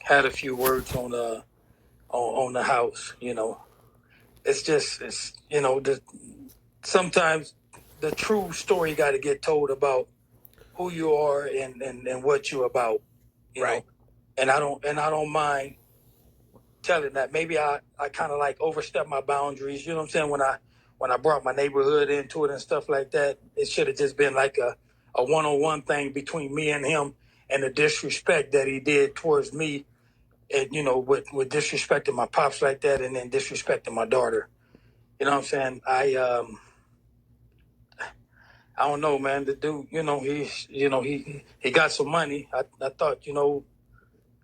had a few words on the house. It's sometimes the true story got to get told about who you are and what you're about. Right. And I don't mind telling that. Maybe I kind of like overstepped my boundaries. You know what I'm saying? When I brought my neighborhood into it and stuff like that, it should have just been like a one-on-one thing between me and him, and the disrespect that he did towards me, and with disrespecting my pops like that, and then disrespecting my daughter. You know what I'm saying? I don't know, man. The dude, he got some money. I thought,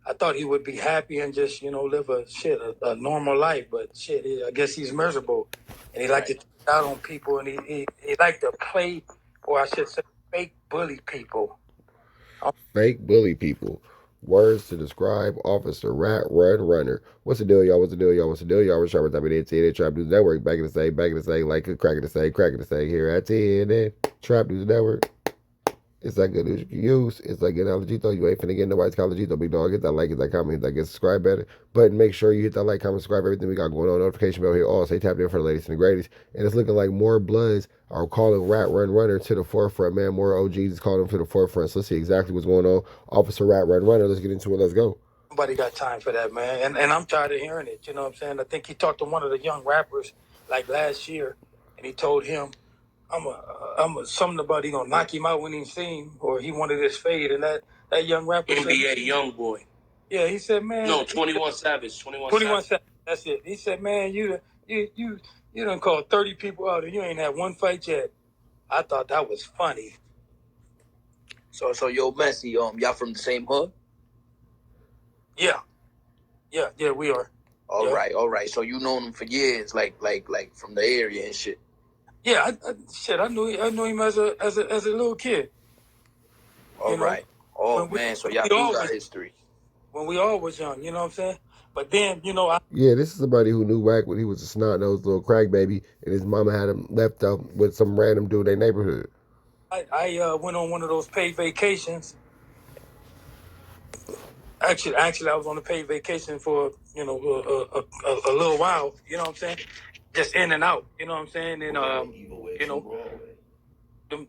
I thought he would be happy and just, live a normal life. But shit, I guess he's miserable, and he liked to take out on people, and he liked to play, or I should say, fake bully people. Fake bully people. Words to describe Officer Rat Run Runner. What's the deal, y'all? What's the deal, y'all? What's the deal, y'all? We're sharp at the Trap News Network. Back in the say, like a crack in the say, crack in the say here at TNN. Trap News Network. It's that good news you can use. It's like an though. You ain't finna get nobody's though, big dog. Hit that like, hit that comment, hit that get subscribe better. But make sure you hit that like, comment, subscribe, everything we got going on. Notification bell here. All stay tapped in for the latest and the greatest. And it's looking like more Bloods are calling Rat Run Runner to the forefront, man. More OGs is calling him to the forefront. So let's see exactly what's going on. Officer Rat Run Runner. Let's get into it. Let's go. Nobody got time for that, man. And I'm tired of hearing it. You know what I'm saying? I think he talked to one of the young rappers like last year, and he told him, something about he gonna knock him out when he see him, or he wanted his fade, and that young rapper NBA young boy. Yeah, he said, man. No, 21 Savage. 21 Savage. That's it. He said, man, you done called 30 people out, and you ain't had one fight yet. I thought that was funny. So yo, Messi, y'all from the same hood? Yeah, we are. All right. So you known him for years, like from the area and shit. Yeah, I knew him as a little kid. All right. Oh man, so y'all do got history. When we all was young, you know what I'm saying? But then, yeah, this is somebody who knew Wack when he was a snot-nosed little crack baby, and his mama had him left up with some random dude in their neighborhood. I went on one of those paid vacations. Actually, I was on a paid vacation for a little while. You know what I'm saying? Just in and out. You know what I'm saying? And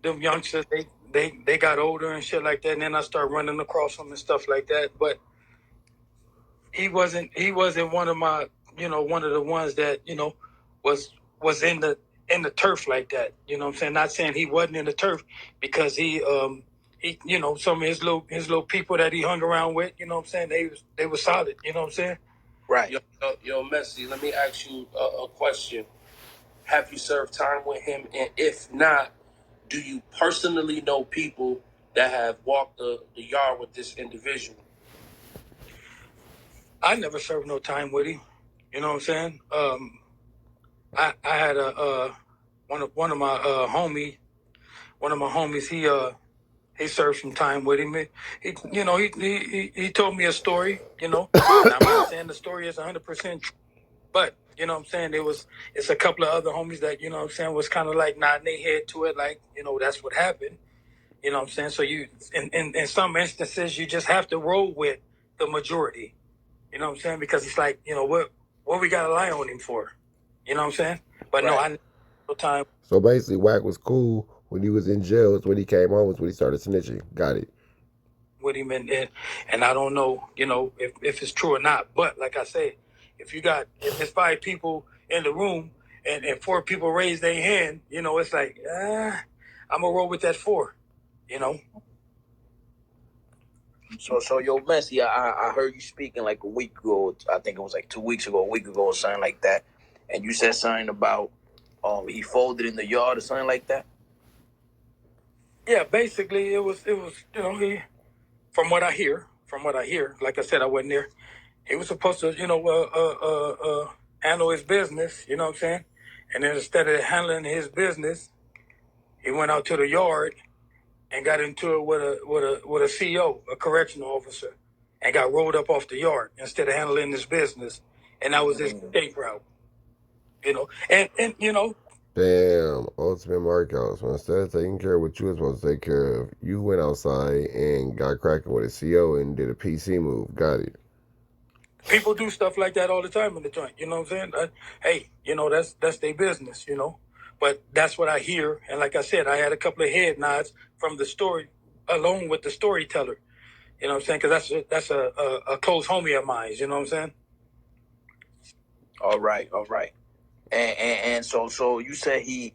them youngsters they got older and shit like that. And then I started running across them and stuff like that. But he wasn't one of my one of the ones that was in the turf like that. You know what I'm saying? Not saying he wasn't in the turf, because he some of his little people that he hung around with, you know what I'm saying, they were solid, you know what I'm saying? Right. Yo, Messi, let me ask you a question. Have you served time with him? And if not, do you personally know people that have walked the yard with this individual? I never served no time with him. You know what I'm saying? I had one of my homies. He served some time with him. He told me a story. And I'm not saying the story is 100% true, but you know what I'm saying, it's a couple of other homies that, you know what I'm saying, was kind of like nodding their head to it, like, that's what happened. You know what I'm saying? So you, in some instances, you just have to roll with the majority. You know what I'm saying? Because it's like, what we got to lie on him for? You know what I'm saying? But no, I no time. So basically, Wack was cool when he was in jail. It's when he came home. It's when he started snitching. Got it. With him, and I don't know, if it's true or not. But like I said, if there's 5 people in the room and 4 people raise their hand, it's like, I'm gonna roll with that 4. So yo, Messi, I heard you speaking like a week ago. I think it was like 2 weeks ago, a week ago, or something like that. And you said something about he folded in the yard or something like that. Yeah, basically it was he, from what I hear, like I said, I wasn't there. He was supposed to, handle his business, you know what I'm saying? And then instead of handling his business, he went out to the yard and got into it with a CO, a correctional officer, and got rolled up off the yard instead of handling his business. And that was his escape route. And Damn, Ultimate Markouts. So instead of taking care of what you were supposed to take care of, you went outside and got cracking with a CO and did a PC move. Got it. People do stuff like that all the time in the joint. You know what I'm saying? Hey, that's their business. But that's what I hear. And like I said, I had a couple of head nods from the story, along with the storyteller. You know what I'm saying? Because that's a close homie of mine. You know what I'm saying? All right. And so you said he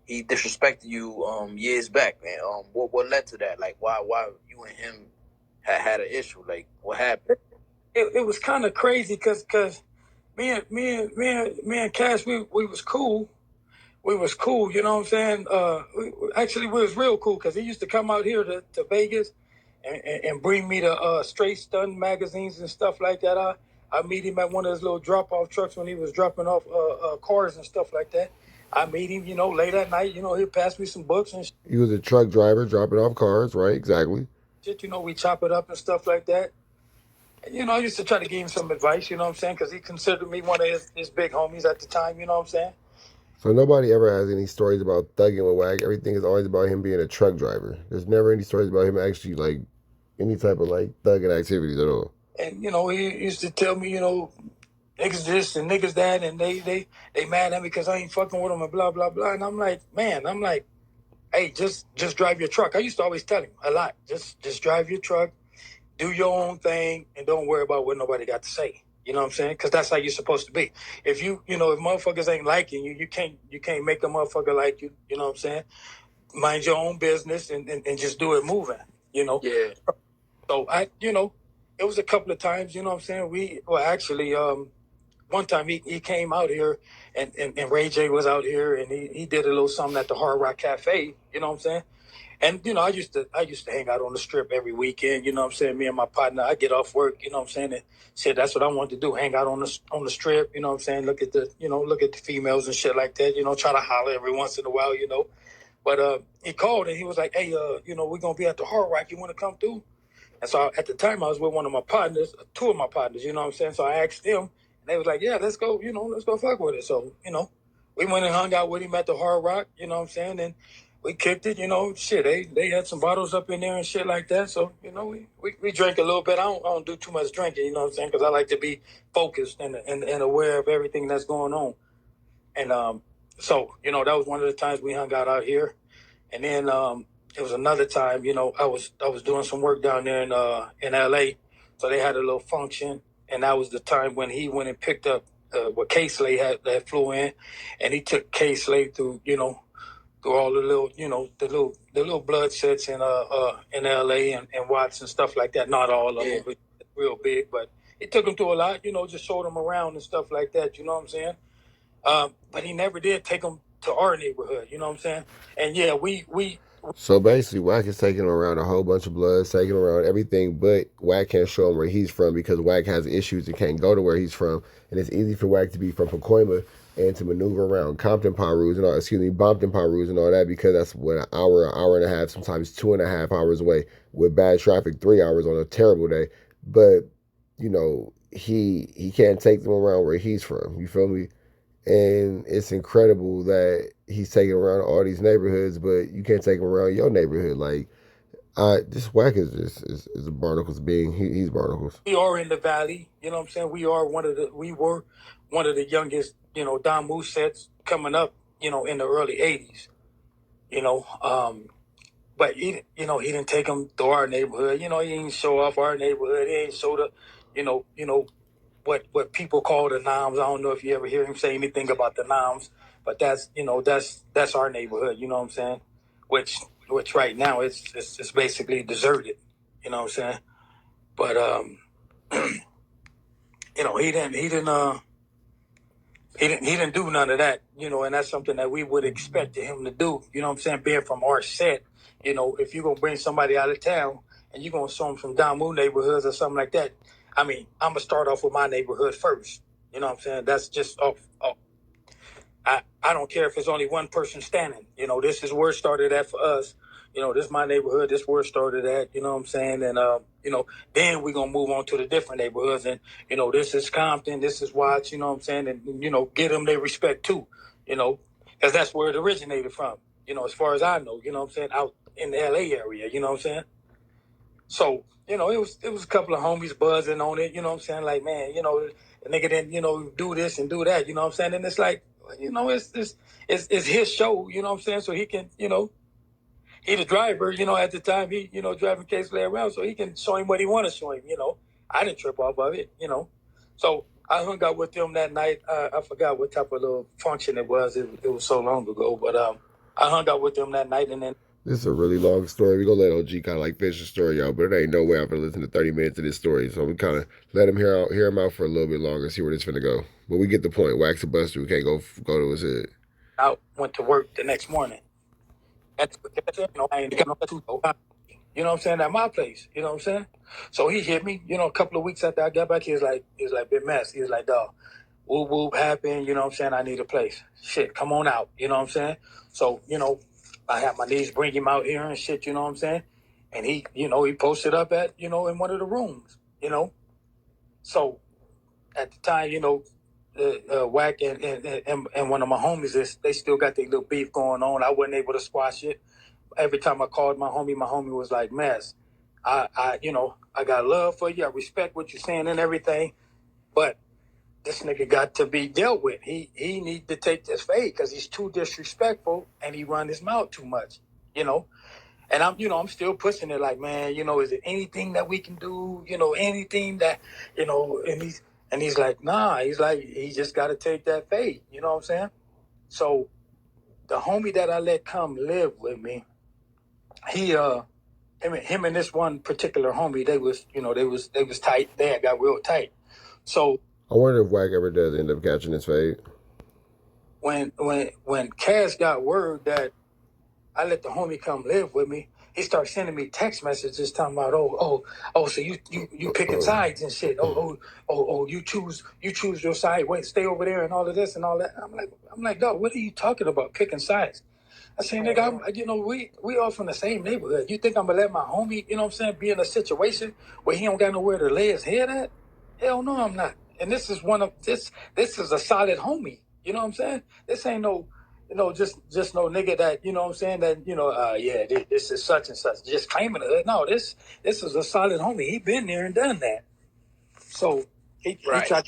disrespected you years back, man. What led to that? Like why you and him had an issue? Like what happened? It was kind of crazy because me and Cash, we was cool. We was cool, you know what I'm saying? Actually, we was real cool because he used to come out here to Vegas and bring me the straight stun magazines and stuff like that. I meet him at one of his little drop-off trucks when he was dropping off cars and stuff like that. I meet him, late at night. He'll pass me some books and He was a truck driver dropping off cars, right? Exactly. shit. We chop it up and stuff like that. And, I used to try to give him some advice, you know what I'm saying? Because he considered me one of his big homies at the time, you know what I'm saying? So nobody ever has any stories about thugging with Wack. Everything is always about him being a truck driver. There's never any stories about him actually like any type of like thugging activities at all. And he used to tell me, niggas this and niggas that, and they mad at me because I ain't fucking with them and blah blah blah. And I'm like, hey, just drive your truck. I used to always tell him a lot, just drive your truck, do your own thing, and don't worry about what nobody got to say. You know what I'm saying? Because that's how you're supposed to be. If if motherfuckers ain't liking you, you can't make a motherfucker like you. You know what I'm saying? Mind your own business and just do it moving. Yeah. So it was a couple of times. You know what I'm saying? Actually, one time he came out here and Ray J was out here and he did a little something at the Hard Rock Cafe. You know what I'm saying? And I used to hang out on the strip every weekend. You know what I'm saying? Me and my partner, I get off work. You know what I'm saying? And said that's what I wanted to do: hang out on the strip. You know what I'm saying? Look at the females and shit like that. Try to holler every once in a while. But he called and he was like, "Hey, we're gonna be at the Hard Rock. You want to come through?" And so at the time I was with one of my partners, two of my partners. You know what I'm saying? So I asked them, and they was like, "Yeah, let's go. Let's go fuck with it." So we went and hung out with him at the Hard Rock. You know what I'm saying? And we kicked it. Shit. They had some bottles up in there and shit like that. So we drank a little bit. I don't do too much drinking. You know what I'm saying? Because I like to be focused and aware of everything that's going on. And so that was one of the times we hung out here. And then it was another time, I was doing some work down there in LA. So they had a little function, and that was the time when he went and picked up what K Slade had flew in, and he took K Slade through through all the little the little blood sets in LA and Watts and stuff like that. Not all of them, but real big, but he took him through a lot, just showed him around and stuff like that, you know what I'm saying? But he never did take him to our neighborhood, you know what I'm saying? And yeah, we So basically, Wack is taking around a whole bunch of blood, taking around everything, but Wack can't show him where he's from because Wack has issues and can't go to where he's from. And it's easy for Wack to be from Pocallama and to maneuver around Compton Pirus and Bompton Pirus and all that because that's what an hour and a half, sometimes 2.5 hours away with bad traffic, 3 hours on a terrible day. But, he can't take them around where he's from. You feel me? And it's incredible that he's taking around all these neighborhoods, but you can't take him around your neighborhood. Like, this Wack is a barnacles being. He's barnacles. we are in the valley, you know what I'm saying? We were one of the youngest, Don Moose sets coming up, in the early 80s, you know. But he didn't take them to our neighborhood. He didn't show off our neighborhood. He ain't show the, what people call the noms. I don't know if you ever hear him say anything about the noms, but that's our neighborhood. You know what I'm saying? Which right now it's basically deserted. You know what I'm saying? But he didn't do none of that. And that's something that we would expect him to do. You know what I'm saying? Being from our set, if you're gonna bring somebody out of town and you're gonna show them some Damu neighborhoods or something like that, I mean, I'm gonna start off with my neighborhood first. You know what I'm saying? That's just off. I don't care if it's only one person standing. This is where it started at for us. This is my neighborhood. This is where it started at. You know what I'm saying? And then we're gonna move on to the different neighborhoods. And this is Compton. This is Watts. You know what I'm saying? And give them their respect too. Because that's where it originated from. As far as I know. You know what I'm saying? Out in the LA area. You know what I'm saying? So, you know, it was a couple of homies buzzing on it, you know what I'm saying? Like, man, you know, the nigga didn't, you know, do this and do that, you know what I'm saying? And it's like, you know, it's his show, you know what I'm saying? So he can, you know, he the driver, you know, at the time he, you know, driving Casely around, so he can show him what he want to show him, you know. I didn't trip off of it, you know. So I hung out with them that night. I forgot what type of little function it was. It was so long ago, but I hung out with them that night, and then This is a really long story. We're gonna let OG kind of like finish the story out, but there ain't no way I'm gonna listen to 30 minutes of this story. So we kind of let him hear him out for a little bit longer, see where this finna go. But we get the point. Wax a buster. We can't go to his head. I went to work the next morning. That's you know, I ain't got no you know what I'm saying, at my place. You know what I'm saying? So he hit me, you know, a couple of weeks after I got back, he was like, big mess. He was like, dog, whoop whoop happened, you know what I'm saying? I need a place. Shit, come on out, you know what I'm saying? So, you know, I had my niece bring him out here and shit, you know what I'm saying? And he, you know, he posted up at, you know, in one of the rooms, you know. So at the time, you know, Wack and one of my homies, they still got their little beef going on. I wasn't able to squash it. Every time I called my homie was like, Mess, you know, I got love for you. I respect what you're saying and everything, but this nigga got to be dealt with. He need to take this fade because he's too disrespectful and he run his mouth too much, you know. And I'm still pushing it like, man, you know, is there anything that we can do? You know, anything that, you know, and he's like, nah, he's like, he just got to take that fade. You know what I'm saying? So the homie that I let come live with me, he, him and this one particular homie, they was tight. They had got real tight. So I wonder if Wack ever does end up catching his fade. When Cass got word that I let the homie come live with me, he started sending me text messages talking about, so you picking sides and shit. You choose your side. Wait, stay over there and all of this and all that. I'm like, dog, what are you talking about? Picking sides? I say, nigga, you know, we all from the same neighborhood. You think I'm gonna let my homie, you know what I'm saying, be in a situation where he don't got nowhere to lay his head at? Hell no, I'm not. And this is this is a solid homie. You know what I'm saying? This ain't no, you know, just no nigga that, you know what I'm saying, that, you know, this is such and such, just claiming it. No, this is a solid homie. He been there and done that. So he tried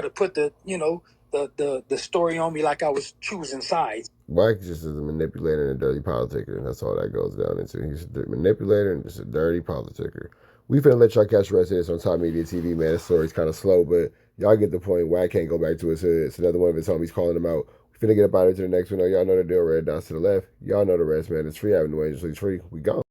to put the, you know, the story on me like I was choosing sides. Wack just is a manipulator and a dirty politicker. That's all that goes down into. He's a manipulator and just a dirty politicker. We finna let y'all catch the rest of this on Top Media TV, man. This story's kind of slow, but y'all get the point. Wack can't go back to his hood. It's another one of his homies calling him out. We finna get up out of to the next one. Y'all know the deal. Red dots to the left. Y'all know the rest, man. It's Free Avenue Angels. It's free. We gone.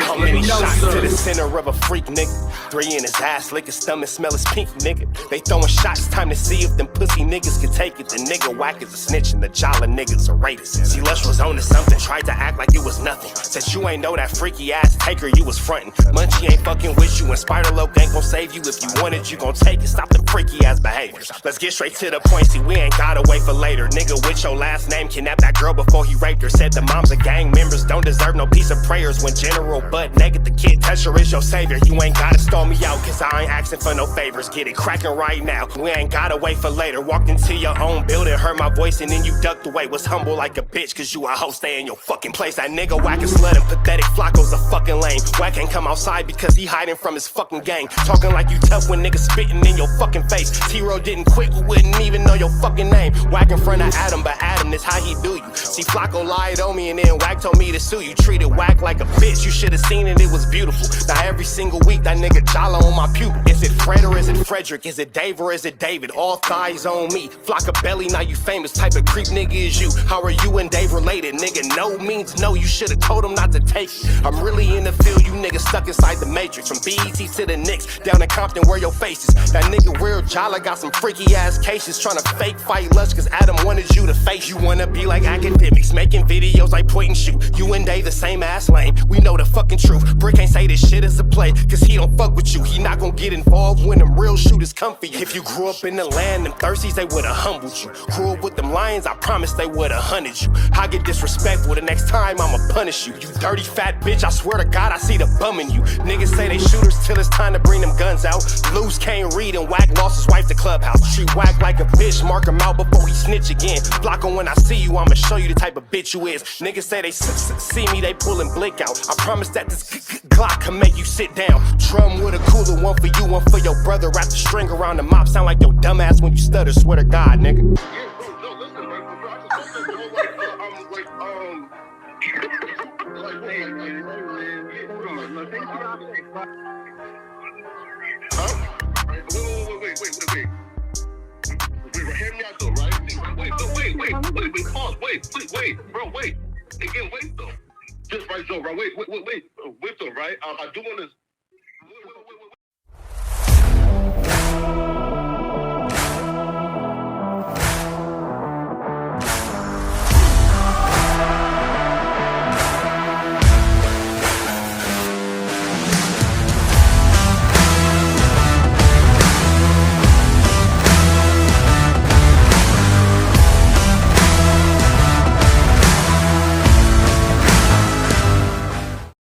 How many shots to the center of a freak, nigga? 3 in his ass, lick his stomach, smell his pink, nigga. They throwing shots, time to see if them pussy niggas can take it. The nigga Wack is a snitch and the Jala niggas are raiders. See, Lush was on to something, tried to act like it was nothing. Said you ain't know that freaky ass taker you was frontin'. Munchie ain't fucking with you and Spider-Loc ain't gon' save you. If you want it, you gon' take it. Stop the freaky ass behaviors. Let's get straight to the point, see, we ain't gotta wait for later. Nigga with your last name kidnapped that girl before he raped her. Said the moms of gang members don't deserve no piece of prayers. When General Butt naked, the kid Tesher is your savior. You ain't gotta stall me out, cause I ain't asking for no favors. Get it cracking right now, we ain't gotta wait for later. Walked into your own building, heard my voice and then you ducked away. Was humble like a bitch, cause you a hoe, stay in your fucking place. That nigga Wack is blood and pathetic. Flacco's a fucking lame. Wack ain't come outside because he hiding from his fucking gang. Talking like you tough when niggas spitting in your fucking face. T-Row didn't quit, we wouldn't even know your fucking name. Wack in front of Adam, but Adam is how he do you. See, Flacco lied on me and then Wack told me to sue you. Treated Wack like a bitch, you should've seen it, it was beautiful. Now every single week that nigga jolly on my pupil. Is it Fred or is it Frederick? Is it Dave or is it David? All thighs on me. Flock a belly, now you famous. Type of creep nigga is you. How are you and Dave related? Nigga, no means no, you should've told him not to take it. I'm really in the field, you niggas stuck inside the matrix. From BET to the Knicks, down in Compton where your face is. That nigga real jolly got some freaky ass cases. Tryna fake fight lust cause Adam wanted you to face. You wanna be like academics, making videos like point and shoot. You and Dave the same ass lane, we know the fucking truth. Brick ain't say this shit is a play, cause he don't fuck with you. He not gon' get involved when them real shooters come for you. If you grew up in the land, them thirsties, they would've humbled you. Grew up with them lions, I promise they would've hunted you. I get disrespectful, the next time I'ma punish you. You dirty fat bitch, I swear to God I see the bum in you. Niggas say they shooters till it's time to bring them guns out. Lose can't read and Wack lost his wife to Clubhouse. Treat Wack like a bitch, mark him out before he snitch again. Block him when I see you, I'ma show you the type of bitch you is. Niggas say they see me, they pullin' blick out. I promise that this Glock can make you sit down. Drum with a cooler, one for you, one for your brother. Wrap the string around the mop, sound like your dumb ass when you stutter. Swear to God, nigga. Wait. Hear me out though, right? Pause. Wait, bro, wait. Again, wait though. Just right, Joe, right? Wait though, right? I do want to